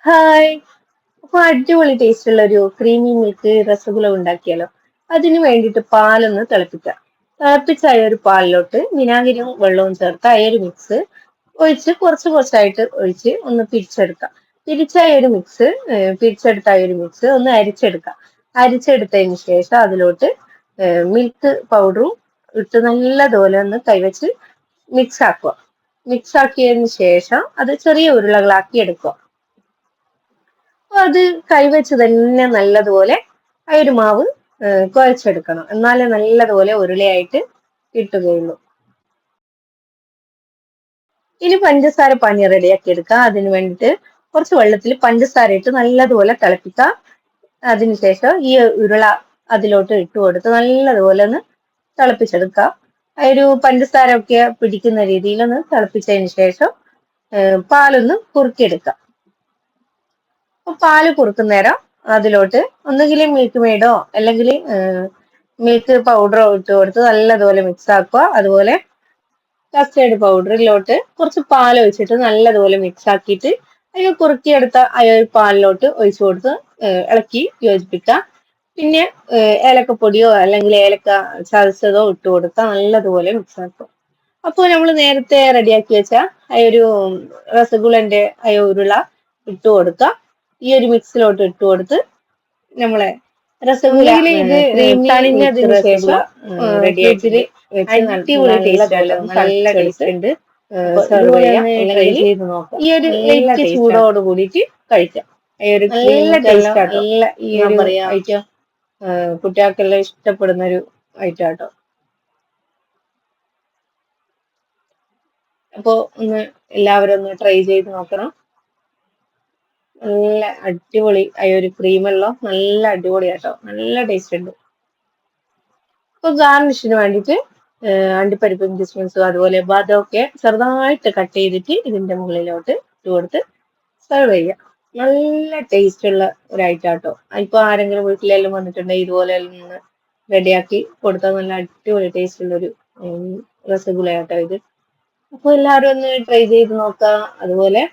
Hi. അപ്പൊ അടിപൊളി taste ഉള്ള ഒരു ക്രീമി മിൽക്ക് രസഗുള ഉണ്ടാക്കിയാലോ. അതിന് വേണ്ടിയിട്ട് പാലൊന്ന് തിളപ്പിക്കാം. തിളപ്പിച്ച ആ ഒരു പാലിലോട്ട് വിനാഗിരിയും വെള്ളവും ചേർത്ത് ആ ഒരു മിക്സ് ഒഴിച്ച് കുറച്ച് കുറച്ചായിട്ട് ഒഴിച്ച് ഒന്ന് പിരിച്ചെടുക്കാം. പിരിച്ച ആ ഒരു മിക്സ് പിരിച്ചെടുത്ത ആ ഒരു മിക്സ് ഒന്ന് അരിച്ചെടുക്കാം. അരിച്ചെടുത്തതിന് ശേഷം അതിലോട്ട് മിൽക്ക് പൗഡറും ഇട്ട് നല്ലതുപോലെ ഒന്ന് കൈവച്ച് മിക്സ് ആക്കുക. മിക്സ് ആക്കിയതിന് ശേഷം അത് ചെറിയ ഉരുളകളാക്കി എടുക്കുക. അപ്പൊ അത് കൈവച്ച് തന്നെ നല്ലതുപോലെ ആ ഒരു മാവ് കുഴച്ചെടുക്കണം. എന്നാലേ നല്ലതുപോലെ ഉരുളയായിട്ട് കിട്ടുകയുള്ളൂ. ഇനി പഞ്ചസാര പാനി റെഡിയാക്കി എടുക്കാം. അതിന് വേണ്ടിയിട്ട് കുറച്ച് വെള്ളത്തിൽ പഞ്ചസാര ഇട്ട് നല്ലതുപോലെ തിളപ്പിക്കാം. അതിനുശേഷം ഈ ഉരുള അതിലോട്ട് ഇട്ട് കൊടുത്ത് നല്ലതുപോലെ ഒന്ന് തിളപ്പിച്ചെടുക്കാം. ആ ഒരു പഞ്ചസാര ഒക്കെ പിടിക്കുന്ന രീതിയിൽ ഒന്ന് തിളപ്പിച്ചതിന് ശേഷം പാലൊന്ന് കുറുക്കിയെടുക്കാം. അപ്പൊ പാല് കുറുക്കുന്നേരം അതിലോട്ട് ഒന്നുകിൽ മിൽക്ക് മെയ്ഡോ അല്ലെങ്കിൽ മിൽക്ക് പൗഡറോ ഇട്ട് കൊടുത്ത് നല്ലതുപോലെ മിക്സ് ആക്കുക. അതുപോലെ കസ്റ്റേർഡ് പൗഡറിലോട്ട് കുറച്ച് പാൽ ഒഴിച്ചിട്ട് നല്ലതുപോലെ മിക്സ് ആക്കിയിട്ട് അതിൽ കുറുക്കിയെടുത്ത ആ ഒരു പാലിലോട്ട് ഒഴിച്ചു കൊടുത്ത് ഇളക്കി യോജിപ്പിക്കുക. പിന്നെ ഏലക്കപ്പൊടിയോ അല്ലെങ്കിൽ ഏലക്ക ചതച്ചതോ ഇട്ട് കൊടുത്താൽ നല്ലതുപോലെ മിക്സ് ആക്കുക. അപ്പോൾ നമ്മൾ നേരത്തെ റെഡിയാക്കി വെച്ച ആ ഒരു രസഗുളന്റെ ആ ഉരുള ഇട്ട് കൊടുക്കുക. ഈ ഒരു മിക്സിലോട്ട് ഇട്ട് കൊടുത്ത് നമ്മളെ രസഗുള തണിഞ്ഞതിന് ശേഷം ഫ്രിഡ്ജിൽ വെച്ച് അടിപൊളി ടേസ്റ്റ് ആട്ടോ, നല്ല ടേസ്റ്റ് ഉണ്ട്. സെർവ് ചെയ്യാം, അല്ലെങ്കിൽ ഈ ഒരു ലൈറ്റ് ചൂടോട് കൂടിയിട്ട് കഴിക്കാം. നല്ല ടേസ്റ്റ് ആട്ടോ, നല്ല ഈ ഒരു ഐറ്റം കുട്ടികൾക്കെല്ലാം ഇഷ്ടപ്പെടുന്ന ഒരു ഐറ്റം ആട്ടോ. അപ്പോ ഒന്ന് എല്ലാവരും ഒന്ന് ട്രൈ ചെയ്ത് നോക്കണം. നല്ല അടിപൊളി ആ ഒരു ക്രീമെല്ലാം നല്ല അടിപൊളിയാട്ടോ, നല്ല ടേസ്റ്റ് ഉണ്ട്. അപ്പൊ ഗാർണിഷിന് വേണ്ടിയിട്ട് അണ്ടിപ്പരിപ്പും കിസ്മിസും അതുപോലെ ബാദമൊക്കെ ചെറുതായിട്ട് കട്ട് ചെയ്തിട്ട് ഇതിന്റെ മുകളിലോട്ട് ഇട്ട് കൊടുത്ത് സെർവ് ചെയ്യാം. നല്ല ടേസ്റ്റ് ഉള്ള ഒരു ഐറ്റം ആട്ടോ. ഇപ്പൊ ആരെങ്കിലും വീട്ടിലെല്ലാം വന്നിട്ടുണ്ടെങ്കിൽ ഇതുപോലെ ഒന്ന് റെഡിയാക്കി കൊടുത്താൽ നല്ല അടിപൊളി ടേസ്റ്റ് ഉള്ള ഒരു രസഗുളയാട്ടോ ഇത്. അപ്പൊ എല്ലാവരും ഒന്ന് ട്രൈ ചെയ്ത് നോക്കുക. അതുപോലെ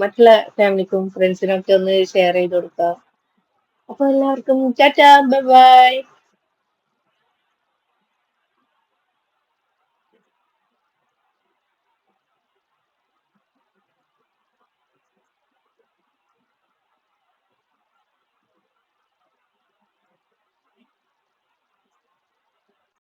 മറ്റുള്ള ഫാമിലിക്കും ഫ്രണ്ട്സിനും ഒക്കെ ഒന്ന് ഷെയർ ചെയ്ത് കൊടുക്കുക. അപ്പൊ എല്ലാവർക്കും ടാറ്റാ, ബൈ ബൈ.